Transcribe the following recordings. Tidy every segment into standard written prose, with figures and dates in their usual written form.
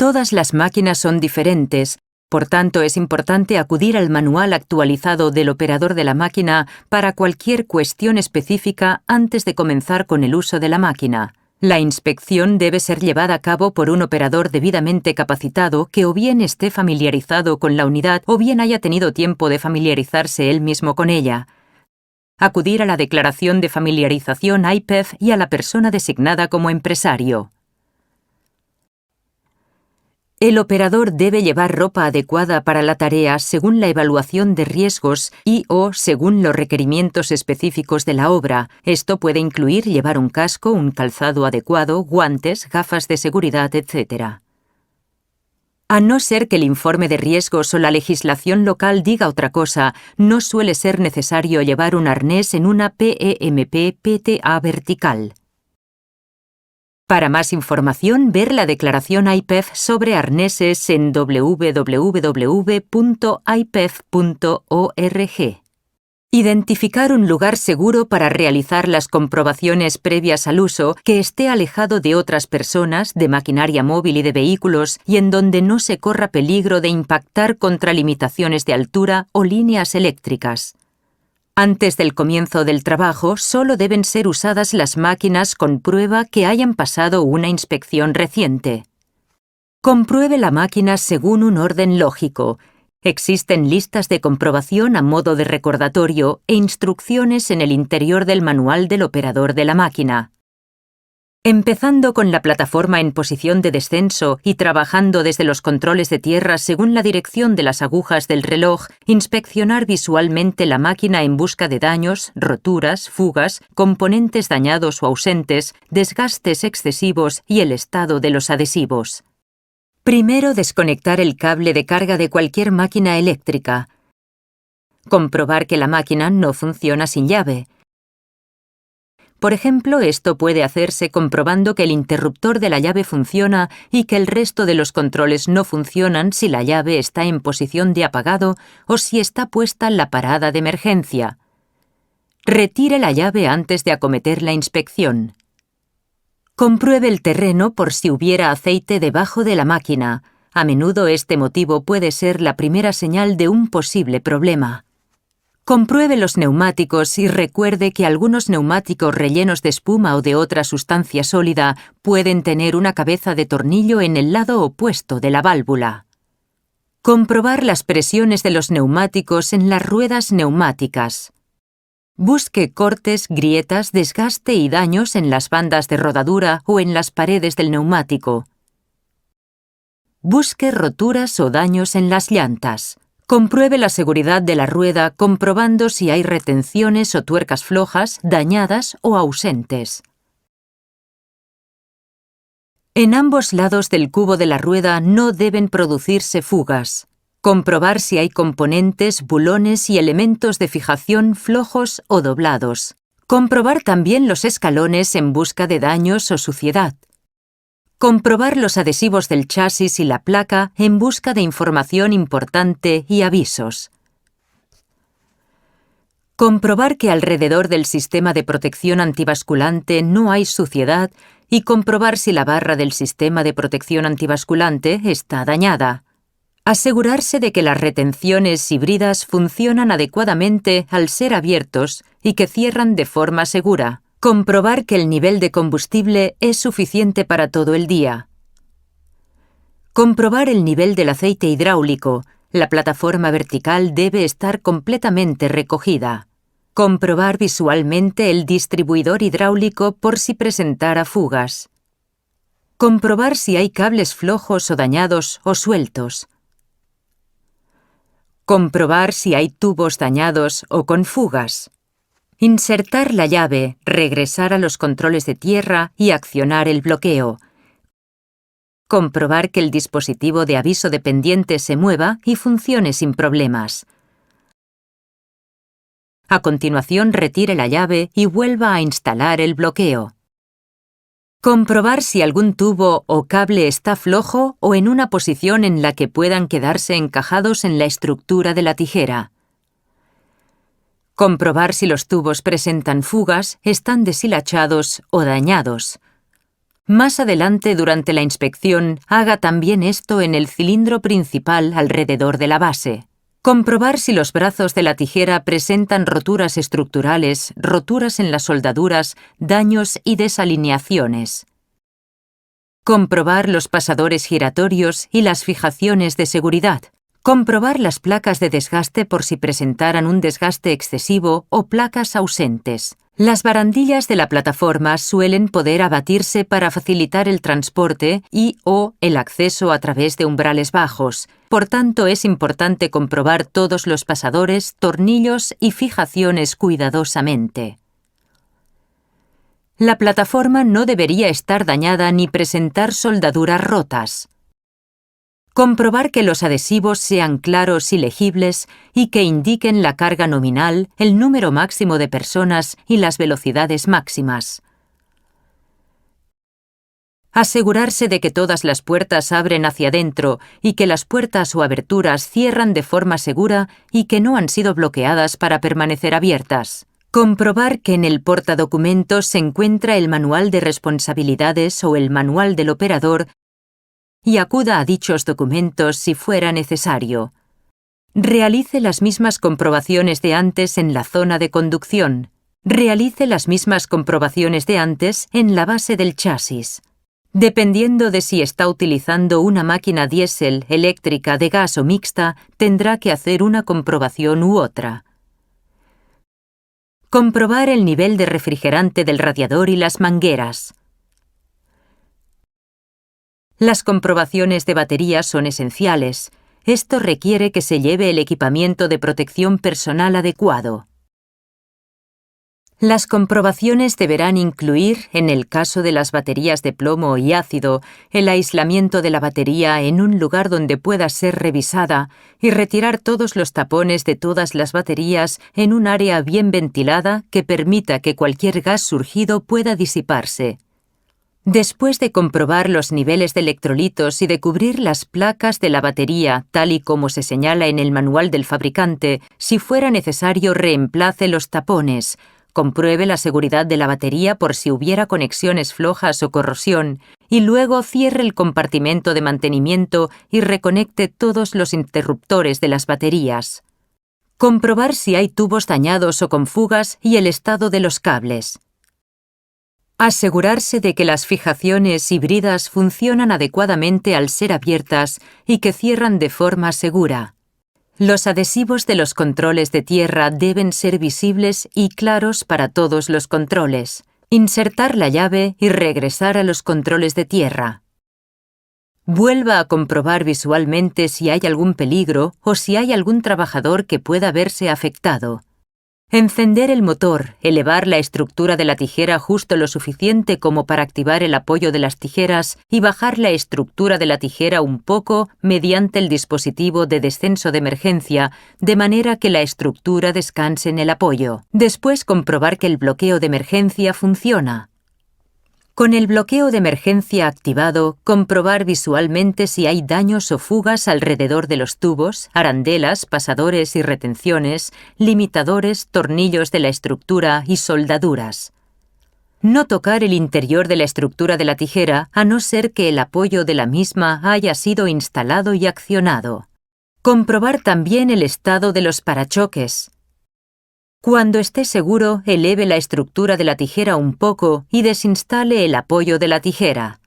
Todas las máquinas son diferentes, por tanto es importante acudir al manual actualizado del operador de la máquina para cualquier cuestión específica antes de comenzar con el uso de la máquina. La inspección debe ser llevada a cabo por un operador debidamente capacitado que o bien esté familiarizado con la unidad o bien haya tenido tiempo de familiarizarse él mismo con ella. Acudir a la declaración de familiarización IPEF y a la persona designada como empresario. El operador debe llevar ropa adecuada para la tarea según la evaluación de riesgos y/o según los requerimientos específicos de la obra. Esto puede incluir llevar un casco, un calzado adecuado, guantes, gafas de seguridad, etc. A no ser que el informe de riesgos o la legislación local diga otra cosa, no suele ser necesario llevar un arnés en una PEMP-PTA vertical. Para más información, ver la declaración IPEF sobre arneses en www.ipef.org. Identificar un lugar seguro para realizar las comprobaciones previas al uso que esté alejado de otras personas, de maquinaria móvil y de vehículos y en donde no se corra peligro de impactar contra limitaciones de altura o líneas eléctricas. Antes del comienzo del trabajo, solo deben ser usadas las máquinas con prueba que hayan pasado una inspección reciente. Compruebe la máquina según un orden lógico. Existen listas de comprobación a modo de recordatorio e instrucciones en el interior del manual del operador de la máquina. Empezando con la plataforma en posición de descenso y trabajando desde los controles de tierra según la dirección de las agujas del reloj, inspeccionar visualmente la máquina en busca de daños, roturas, fugas, componentes dañados o ausentes, desgastes excesivos y el estado de los adhesivos. Primero, desconectar el cable de carga de cualquier máquina eléctrica. Comprobar que la máquina no funciona sin llave. Por ejemplo, esto puede hacerse comprobando que el interruptor de la llave funciona y que el resto de los controles no funcionan si la llave está en posición de apagado o si está puesta la parada de emergencia. Retire la llave antes de acometer la inspección. Compruebe el terreno por si hubiera aceite debajo de la máquina. A menudo este motivo puede ser la primera señal de un posible problema. Compruebe los neumáticos y recuerde que algunos neumáticos rellenos de espuma o de otra sustancia sólida pueden tener una cabeza de tornillo en el lado opuesto de la válvula. Comprobar las presiones de los neumáticos en las ruedas neumáticas. Busque cortes, grietas, desgaste y daños en las bandas de rodadura o en las paredes del neumático. Busque roturas o daños en las llantas. Compruebe la seguridad de la rueda comprobando si hay retenciones o tuercas flojas, dañadas o ausentes. En ambos lados del cubo de la rueda no deben producirse fugas. Comprobar si hay componentes, bulones y elementos de fijación flojos o doblados. Comprobar también los escalones en busca de daños o suciedad. Comprobar los adhesivos del chasis y la placa en busca de información importante y avisos. Comprobar que alrededor del sistema de protección antibasculante no hay suciedad y comprobar si la barra del sistema de protección antibasculante está dañada. Asegurarse de que las retenciones híbridas funcionan adecuadamente al ser abiertos y que cierran de forma segura. Comprobar que el nivel de combustible es suficiente para todo el día. Comprobar el nivel del aceite hidráulico. La plataforma vertical debe estar completamente recogida. Comprobar visualmente el distribuidor hidráulico por si presentara fugas. Comprobar si hay cables flojos o dañados o sueltos. Comprobar si hay tubos dañados o con fugas. Insertar la llave, regresar a los controles de tierra y accionar el bloqueo. Comprobar que el dispositivo de aviso dependiente se mueva y funcione sin problemas. A continuación, retire la llave y vuelva a instalar el bloqueo. Comprobar si algún tubo o cable está flojo o en una posición en la que puedan quedarse encajados en la estructura de la tijera. Comprobar si los tubos presentan fugas, están deshilachados o dañados. Más adelante, durante la inspección, haga también esto en el cilindro principal alrededor de la base. Comprobar si los brazos de la tijera presentan roturas estructurales, roturas en las soldaduras, daños y desalineaciones. Comprobar los pasadores giratorios y las fijaciones de seguridad. Comprobar las placas de desgaste por si presentaran un desgaste excesivo o placas ausentes. Las barandillas de la plataforma suelen poder abatirse para facilitar el transporte y/o el acceso a través de umbrales bajos. Por tanto, es importante comprobar todos los pasadores, tornillos y fijaciones cuidadosamente. La plataforma no debería estar dañada ni presentar soldaduras rotas. Comprobar que los adhesivos sean claros y legibles y que indiquen la carga nominal, el número máximo de personas y las velocidades máximas. Asegurarse de que todas las puertas abren hacia adentro y que las puertas o aberturas cierran de forma segura y que no han sido bloqueadas para permanecer abiertas. Comprobar que en el portadocumentos se encuentra el manual de responsabilidades o el manual del operador y acuda a dichos documentos si fuera necesario. Realice las mismas comprobaciones de antes en la zona de conducción. Realice las mismas comprobaciones de antes en la base del chasis. Dependiendo de si está utilizando una máquina diésel, eléctrica, de gas o mixta, tendrá que hacer una comprobación u otra. Comprobar el nivel de refrigerante del radiador y las mangueras. Las comprobaciones de batería son esenciales. Esto requiere que se lleve el equipamiento de protección personal adecuado. Las comprobaciones deberán incluir, en el caso de las baterías de plomo y ácido, el aislamiento de la batería en un lugar donde pueda ser revisada y retirar todos los tapones de todas las baterías en un área bien ventilada que permita que cualquier gas surgido pueda disiparse. Después de comprobar los niveles de electrolitos y de cubrir las placas de la batería, tal y como se señala en el manual del fabricante, si fuera necesario reemplace los tapones, compruebe la seguridad de la batería por si hubiera conexiones flojas o corrosión, y luego cierre el compartimento de mantenimiento y reconecte todos los interruptores de las baterías. Comprobar si hay tubos dañados o con fugas y el estado de los cables. Asegurarse de que las fijaciones híbridas funcionan adecuadamente al ser abiertas y que cierran de forma segura. Los adhesivos de los controles de tierra deben ser visibles y claros para todos los controles. Insertar la llave y regresar a los controles de tierra. Vuelva a comprobar visualmente si hay algún peligro o si hay algún trabajador que pueda verse afectado. Encender el motor, elevar la estructura de la tijera justo lo suficiente como para activar el apoyo de las tijeras y bajar la estructura de la tijera un poco mediante el dispositivo de descenso de emergencia, de manera que la estructura descanse en el apoyo. Después comprobar que el bloqueo de emergencia funciona. Con el bloqueo de emergencia activado, comprobar visualmente si hay daños o fugas alrededor de los tubos, arandelas, pasadores y retenciones, limitadores, tornillos de la estructura y soldaduras. No tocar el interior de la estructura de la tijera a no ser que el apoyo de la misma haya sido instalado y accionado. Comprobar también el estado de los parachoques. Cuando esté seguro, eleve la estructura de la tijera un poco y desinstale el apoyo de la tijera.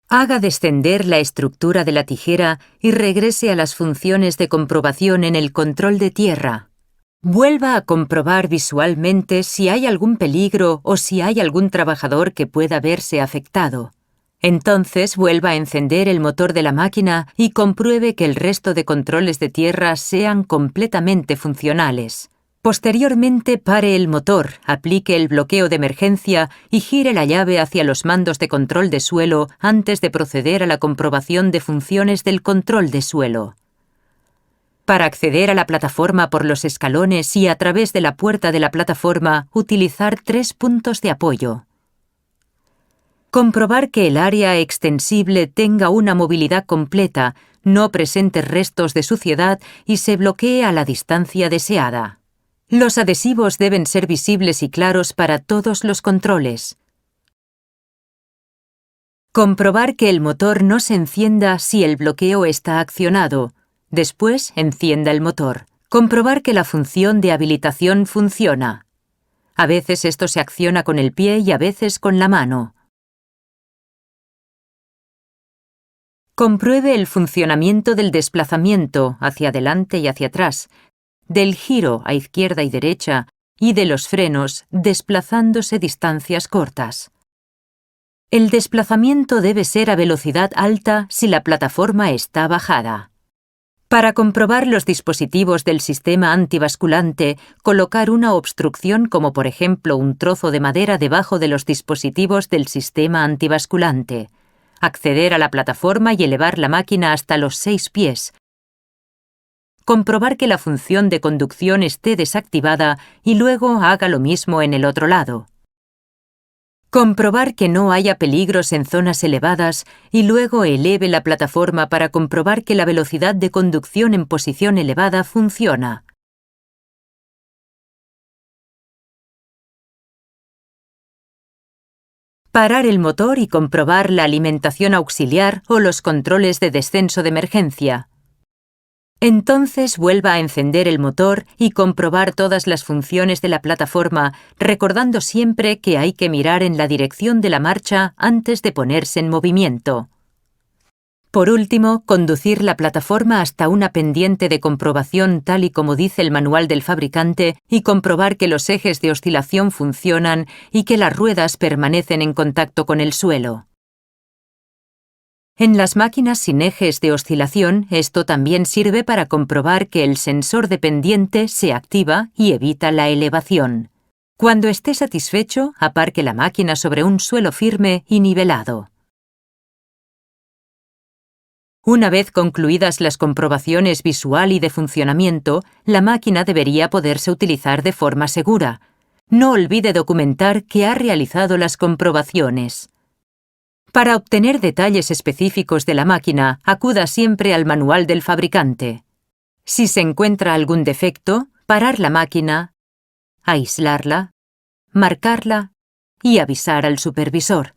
Haga descender la estructura de la tijera y regrese a las funciones de comprobación en el control de tierra. Vuelva a comprobar visualmente si hay algún peligro o si hay algún trabajador que pueda verse afectado. Entonces vuelva a encender el motor de la máquina y compruebe que el resto de controles de tierra sean completamente funcionales. Posteriormente pare el motor, aplique el bloqueo de emergencia y gire la llave hacia los mandos de control de suelo antes de proceder a la comprobación de funciones del control de suelo. Para acceder a la plataforma por los escalones y a través de la puerta de la plataforma, utilizar 3 puntos de apoyo. Comprobar que el área extensible tenga una movilidad completa, no presente restos de suciedad y se bloquee a la distancia deseada. Los adhesivos deben ser visibles y claros para todos los controles. Comprobar que el motor no se encienda si el bloqueo está accionado. Después, encienda el motor. Comprobar que la función de habilitación funciona. A veces esto se acciona con el pie y a veces con la mano. Compruebe el funcionamiento del desplazamiento hacia adelante y hacia atrás, del giro a izquierda y derecha y de los frenos desplazándose distancias cortas. El desplazamiento debe ser a velocidad alta si la plataforma está bajada. Para comprobar los dispositivos del sistema antibasculante, colocar una obstrucción como por ejemplo un trozo de madera debajo de los dispositivos del sistema antibasculante. Acceder a la plataforma y elevar la máquina hasta los 6 pies. Comprobar que la función de conducción esté desactivada y luego haga lo mismo en el otro lado. Comprobar que no haya peligros en zonas elevadas y luego eleve la plataforma para comprobar que la velocidad de conducción en posición elevada funciona. Parar el motor y comprobar la alimentación auxiliar o los controles de descenso de emergencia. Entonces vuelva a encender el motor y comprobar todas las funciones de la plataforma, recordando siempre que hay que mirar en la dirección de la marcha antes de ponerse en movimiento. Por último, conducir la plataforma hasta una pendiente de comprobación tal y como dice el manual del fabricante y comprobar que los ejes de oscilación funcionan y que las ruedas permanecen en contacto con el suelo. En las máquinas sin ejes de oscilación, esto también sirve para comprobar que el sensor de pendiente se activa y evita la elevación. Cuando esté satisfecho, aparque la máquina sobre un suelo firme y nivelado. Una vez concluidas las comprobaciones visual y de funcionamiento, la máquina debería poderse utilizar de forma segura. No olvide documentar que ha realizado las comprobaciones. Para obtener detalles específicos de la máquina, acuda siempre al manual del fabricante. Si se encuentra algún defecto, parar la máquina, aislarla, marcarla y avisar al supervisor.